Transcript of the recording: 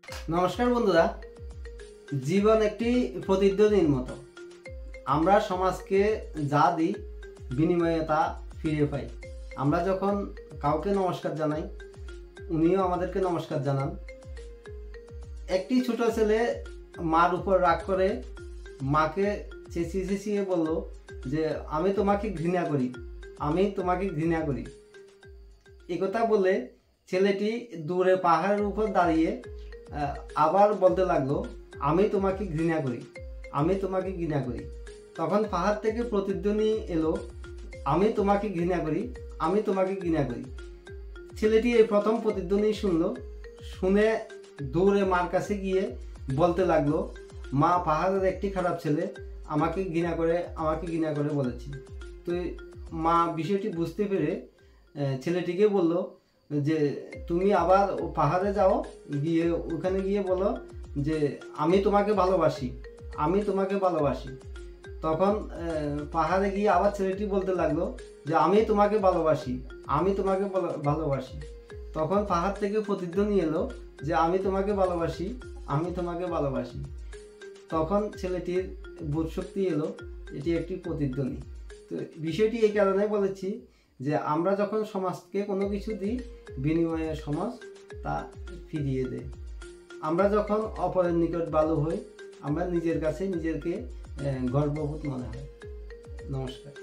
নমস্কার বন্ধুরা। জীবন একটি প্রতিধ্বনির মতো। আমরা সমাজকে যা দিই বিনিময়ে তা ফিরে পাই। আমরা যখন কাউকে নমস্কার জানাই, উনিও আমাদেরকে নমস্কার জানান। একটি ছোট ছেলে মার উপর রাগ করে মাকে চেঁচিয়ে চেঁচিয়ে বলল যে আমি তোমাকে ঘৃণা করি, আমি তোমাকে ঘৃণা করি। একথা বলে ছেলেটি দূরে পাহাড়ের উপর দাঁড়িয়ে আবার বলতে লাগলো, আমি তোমাকে ঘৃণা করি, আমি তোমাকে ঘৃণা করি। তখন পাহাড় থেকে প্রতিধ্বনি এলো, আমি তোমাকে ঘৃণা করি, আমি তোমাকে ঘৃণা করি। ছেলেটি এই প্রথম প্রতিধ্বনি শুনলো, শুনে দূরে মার কাছে গিয়ে বলতে লাগলো, মা, পাহাড়ের একটি খারাপ ছেলে আমাকে ঘৃণা করে বলেছে। তো মা বিষয়টি বুঝতে পেরে ছেলেটিকে বলল যে তুমি আবার পাহাড়ে যাও, গিয়ে ওখানে গিয়ে বলো যে আমি তোমাকে ভালোবাসি, আমি তোমাকে ভালোবাসি। তখন পাহাড়ে গিয়ে আবার ছেলেটি বলতে লাগলো যে আমি তোমাকে ভালোবাসি, আমি তোমাকে ভালোবাসি। তখন পাহাড় থেকে প্রতিধ্বনি এলো যে আমি তোমাকে ভালোবাসি, আমি তোমাকে ভালোবাসি। তখন ছেলেটির বোধশক্তি এলো, এটি একটি প্রতিধ্বনি। তো বিষয়টি এই কারণে বলেছি যে আমরা যখন সমাজকে কোনো কিছু দিই, বিনিময়ে সমাজ তা ফিরিয়ে দেয়। আমরা যখন অপরের নিকট ভালো হই, আমরা নিজের কাছে নিজেকে গর্ববোধ মনে হয়। নমস্কার।